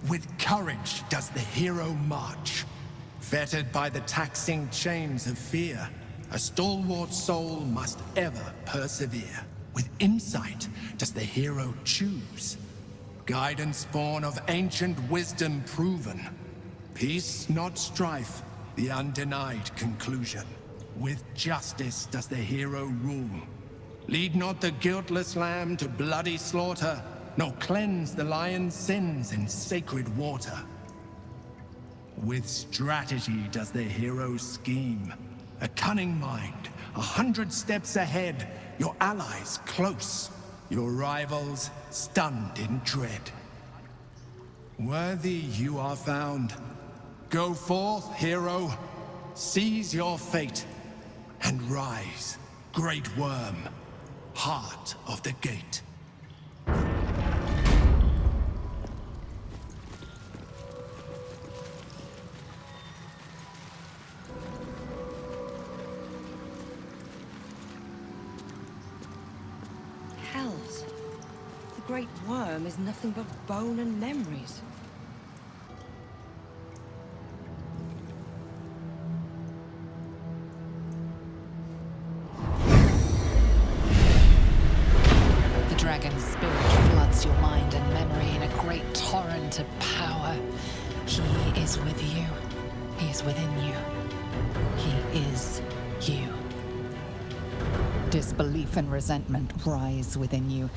With courage does the hero march. Fettered by the taxing chains of fear, a stalwart soul must ever persevere. With insight does the hero choose. Guidance born of ancient wisdom proven. Peace, not strife, the undenied conclusion. With justice does the hero rule. Lead not the guiltless lamb to bloody slaughter, nor cleanse the lion's sins in sacred water. With strategy does the hero scheme. A cunning mind, 100 steps ahead, your allies close, your rivals stunned in dread. Worthy you are found. Go forth, hero, seize your fate, and rise, great Wyrm, heart of the gate. Hells. The great Wyrm is nothing but bone and memories. Dragon's spirit floods your mind and memory in a great torrent of power. He is with you. He is within you. He is you. Disbelief and resentment rise within you,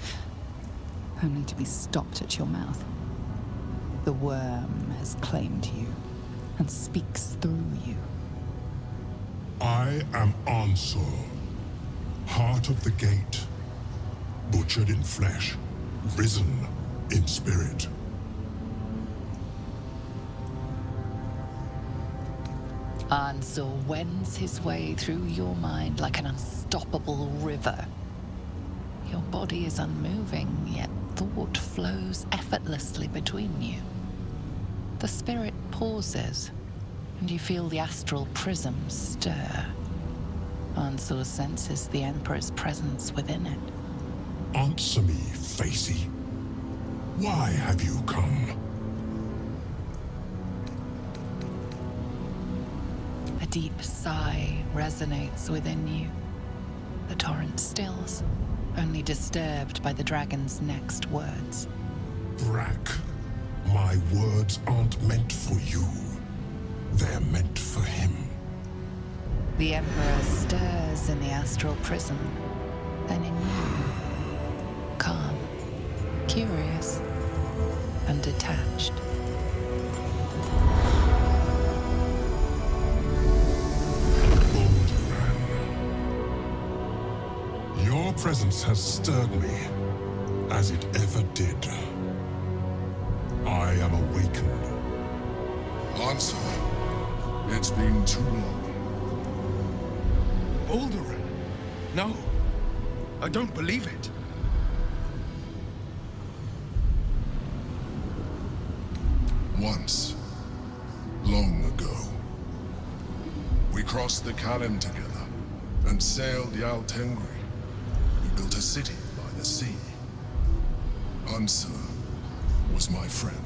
only to be stopped at your mouth. The Wyrm has claimed you and speaks through you. I am Ansur, heart of the gate. Butchered in flesh, risen in spirit. Ansur wends his way through your mind like an unstoppable river. Your body is unmoving, yet thought flows effortlessly between you. The spirit pauses, and you feel the astral prism stir. Ansur senses the Emperor's presence within it. Answer me, Facey. Why have you come? A deep sigh resonates within you. The torrent stills, only disturbed by the dragon's next words. Brack, my words aren't meant for you. They're meant for him. The Emperor stirs in the astral prism, then in you. Calm, curious, and detached. Balduran. Your presence has stirred me, as it ever did. I am awakened. Answer. It's been too long. Balduran? No, I don't believe it. Once, long ago, we crossed the Kalem together and sailed the Altengri. We built a city by the sea. Ansur was my friend.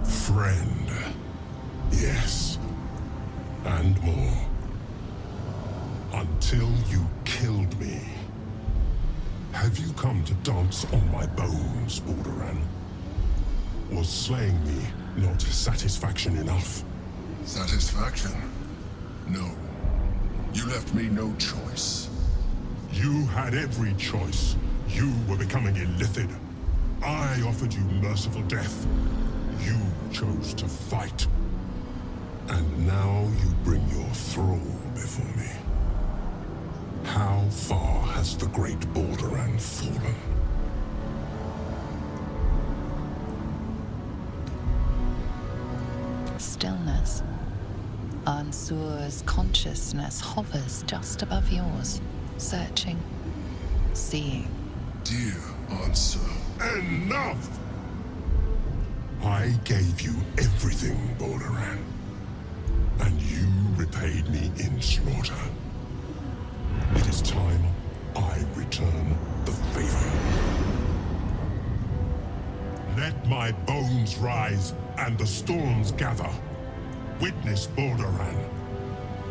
Friend. Yes. And more. Until you killed me. Have you come to dance on my bones, Balduran? Was slaying me not satisfaction enough? Satisfaction? No. You left me no choice. You had every choice. You were becoming illithid. I offered you merciful death. You chose to fight. And now you bring your thrall before me. How far has the great Balduran fallen? Stillness. Ansur's consciousness hovers just above yours, searching, seeing. Dear Ansur. Enough! I gave you everything, Balduran. And you repaid me in slaughter. It is time I return the favor. Let my bones rise and the storms gather. Witness Balduran.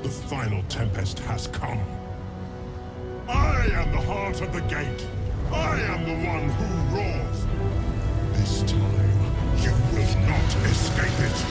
The final tempest has come. I am the heart of the gate. I am the one who roars. This time, you will not escape it.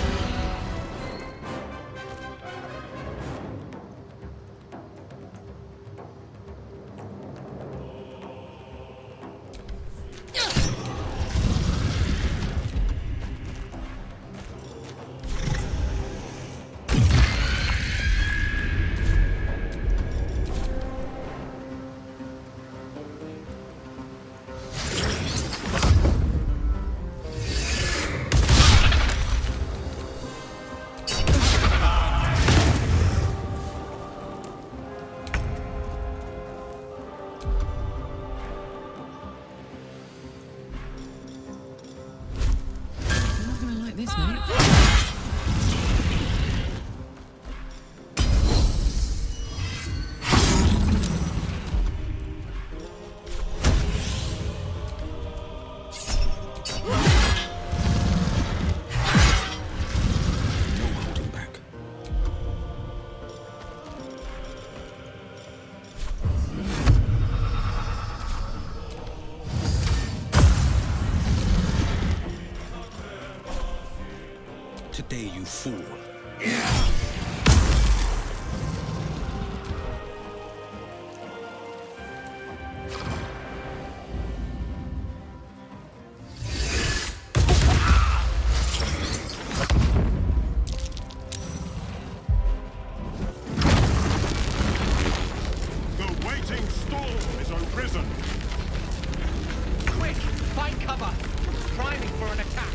Today you fool. The waiting storm is arisen. Quick! Find cover! Priming for an attack!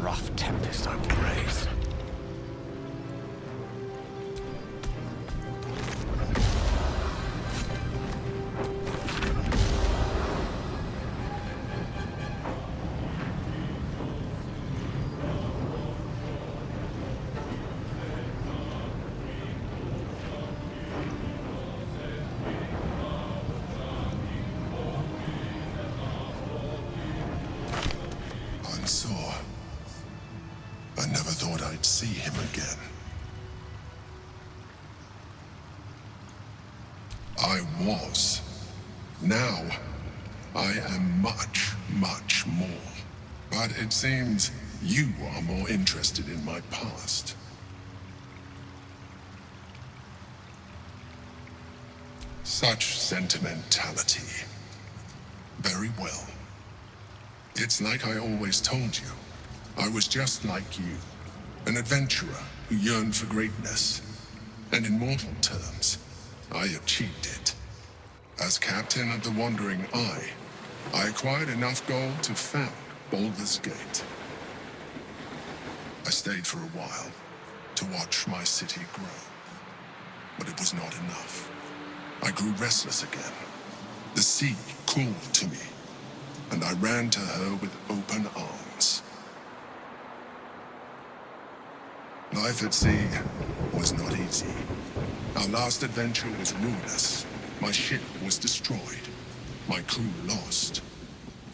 Rough tempest I will raise. Ansur. I never thought I'd see him again. I was. Now, I am much, much more. But it seems you are more interested in my past. Such sentimentality. Very well. It's like I always told you. I was just like you, an adventurer who yearned for greatness. And in mortal terms, I achieved it. As captain of the Wandering Eye, I acquired enough gold to found Baldur's Gate. I stayed for a while to watch my city grow, but it was not enough. I grew restless again. The sea called to me, and I ran to her with open arms. Life at sea was not easy. Our last adventure was ruinous. My ship was destroyed, my crew lost,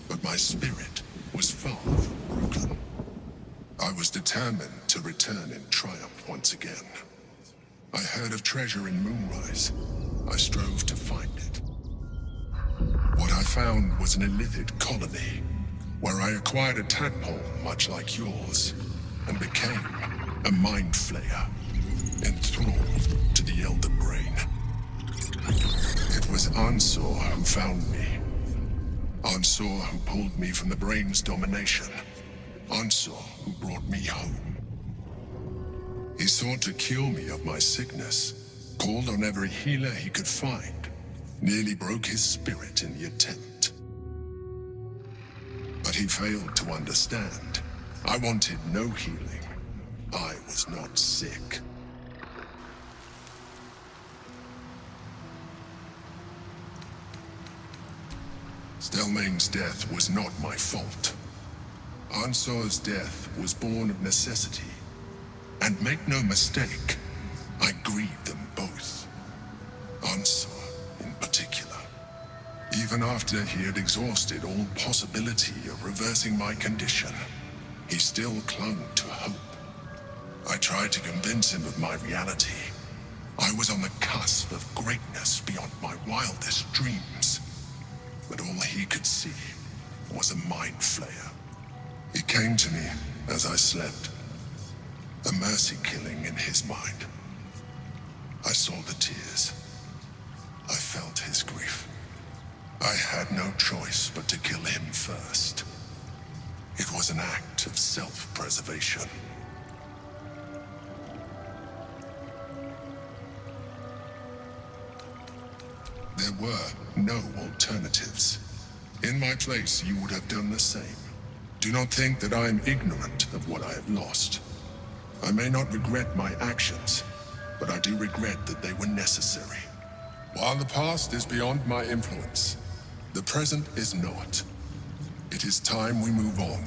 but my spirit was far from broken. I was determined to return in triumph once again. I heard of treasure in Moonrise. I strove to find it. What I found was an illithid colony, where I acquired a tadpole much like yours, and became a mind flayer, enthralled to the Elder Brain. It was Ansur who found me. Ansur who pulled me from the Brain's domination. Ansur who brought me home. He sought to cure me of my sickness, called on every healer he could find, nearly broke his spirit in the attempt. But he failed to understand. I wanted no healing. I was not sick. Stelmane's death was not my fault. Ansur's death was born of necessity. And make no mistake, I grieved them both. Ansur, in particular. Even after he had exhausted all possibility of reversing my condition, he still clung to hope. I tried to convince him of my reality. I was on the cusp of greatness beyond my wildest dreams. But all he could see was a mind flayer. It came to me as I slept. A mercy killing in his mind. I saw the tears. I felt his grief. I had no choice but to kill him first. It was an act of self-preservation. There were no alternatives. In my place, you would have done the same. Do not think that I am ignorant of what I have lost. I may not regret my actions, but I do regret that they were necessary. While the past is beyond my influence, the present is not. It is time we move on.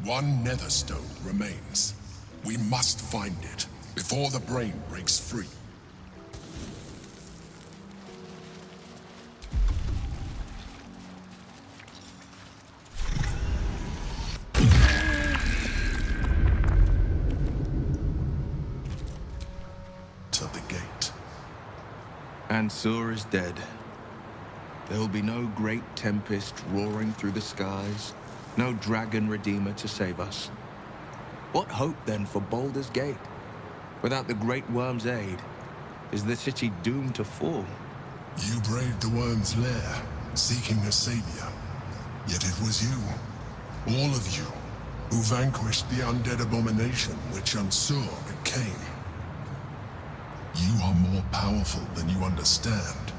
One netherstone remains. We must find it before the brain breaks free. Ansur is dead. There will be no great tempest roaring through the skies, no dragon redeemer to save us. What hope then for Baldur's Gate? Without the great Wyrm's aid, is the city doomed to fall? You braved the Wyrm's lair, seeking a savior. Yet it was you, all of you, who vanquished the undead abomination which Ansur became. You are more powerful than you understand.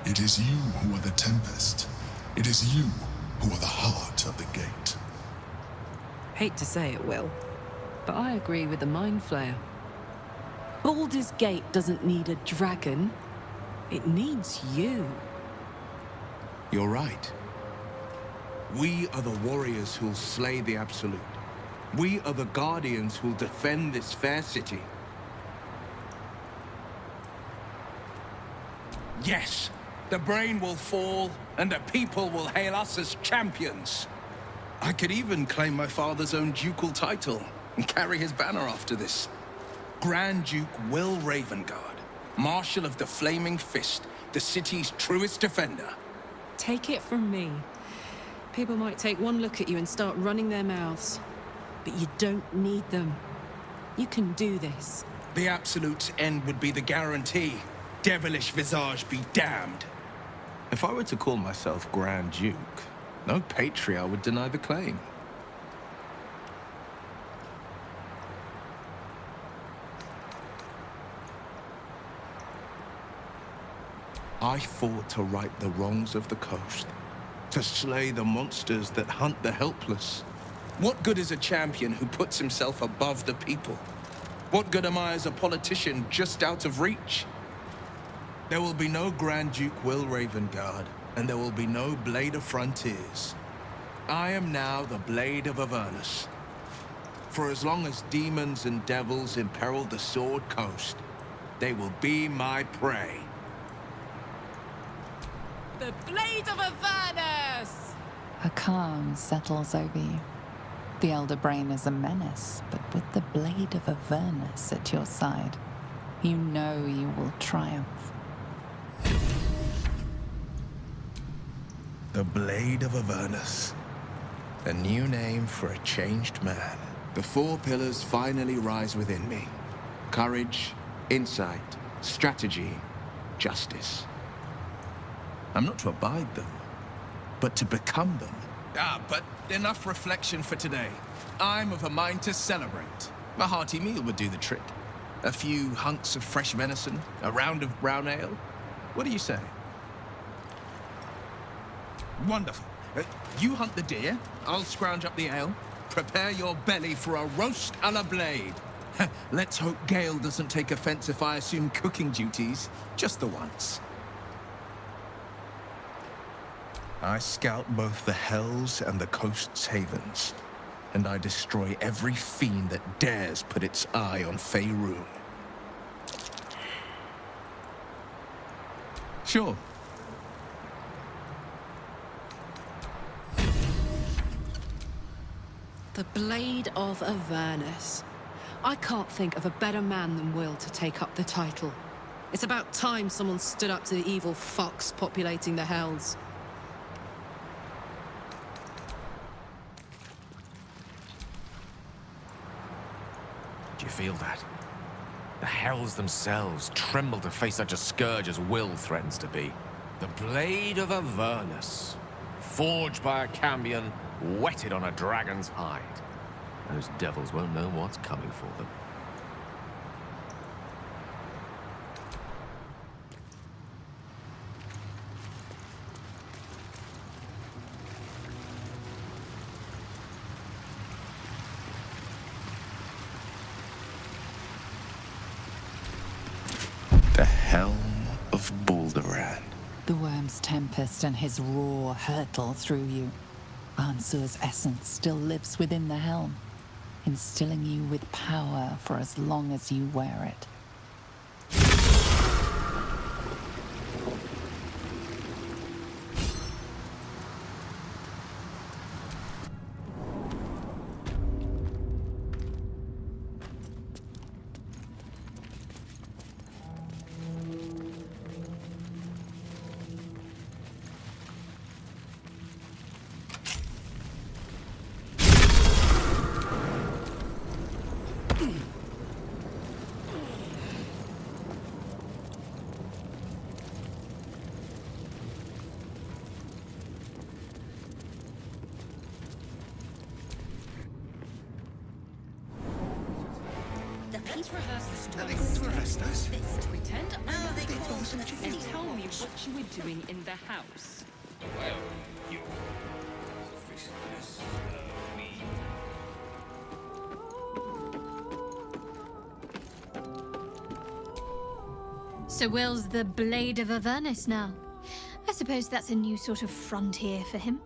It is you who are the Tempest. It is you who are the heart of the gate. Hate to say it, Wyll, But I agree with the Mind Flayer. Baldur's Gate doesn't need a dragon. It needs you. You're right. We are the warriors who'll slay the Absolute. We are the guardians who'll defend this fair city. Yes, the brain will fall, and the people will hail us as champions. I could even claim my father's own ducal title and carry his banner after this. Grand Duke Wyll Ravengard. Marshal of the Flaming Fist, the city's truest defender. Take it from me. People might take one look at you and start running their mouths. But you don't need them. You can do this. The Absolute's end would be the guarantee. Devilish visage be damned. If I were to call myself Grand Duke, no patriarch would deny the claim. I fought to right the wrongs of the coast, to slay the monsters that hunt the helpless. What good is a champion who puts himself above the people? What good am I as a politician just out of reach? There will be no Grand Duke Wyll Ravengard, and there will be no Blade of Frontiers. I am now the Blade of Avernus. For as long as demons and devils imperil the Sword Coast, they will be my prey. The Blade of Avernus! A calm settles over you. The Elder Brain is a menace, but with the Blade of Avernus at your side, you know you will triumph. The Blade of Avernus. A new name for a changed man. The four pillars finally rise within me. Courage, insight, strategy, justice. I'm not to abide them, but to become them. But enough reflection for today. I'm of a mind to celebrate. A hearty meal would do the trick. A few hunks of fresh venison, a round of brown ale. What do you say? Wonderful. You hunt the deer, I'll scrounge up the ale. Prepare your belly for a roast a la Blade. Let's hope Gale doesn't take offense if I assume cooking duties, just the once. I scout both the hells and the coast's havens, and I destroy every fiend that dares put its eye on Faerun. Sure. The Blade of Avernus. I can't think of a better man than Wyll to take up the title. It's about time someone stood up to the evil fucks populating the hells. Do you feel that? The hells themselves tremble to face such a scourge as Wyll threatens to be. The Blade of Avernus. Forged by a commune, whetted on a dragon's hide. Those devils won't know what's coming for them. The Helm of Balduran. The worm's tempest and his roar hurtle through you. Ansur's essence still lives within the helm, instilling you with power for as long as you wear it. Please rehearse the story. Pretend I'm the cause and tell me what you were doing in the house. Well, you... So Wyll's the Blade of Avernus now. I suppose that's a new sort of frontier for him.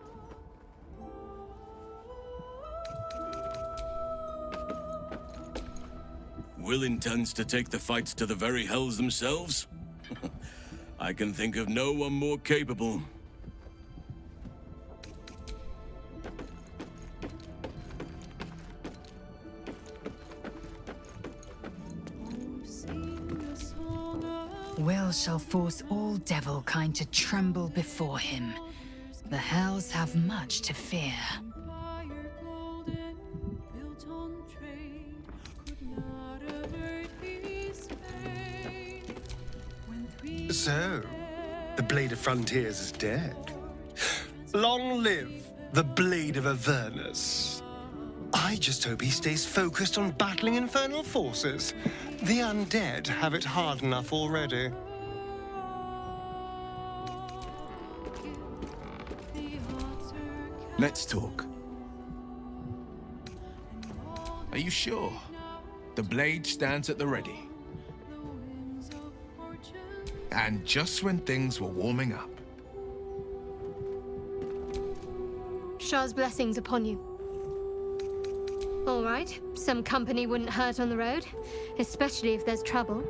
Wyll intends to take the fights to the very hells themselves? I can think of no one more capable. Wyll shall force all devilkind to tremble before him. The Hells have much to fear. So, the Blade of Frontiers is dead. Long live the Blade of Avernus. I just hope he stays focused on battling infernal forces. The undead have it hard enough already. Let's talk. Are you sure? The blade stands at the ready. And just when things were warming up. Shah's blessings upon you. All right, some company wouldn't hurt on the road, especially if there's trouble.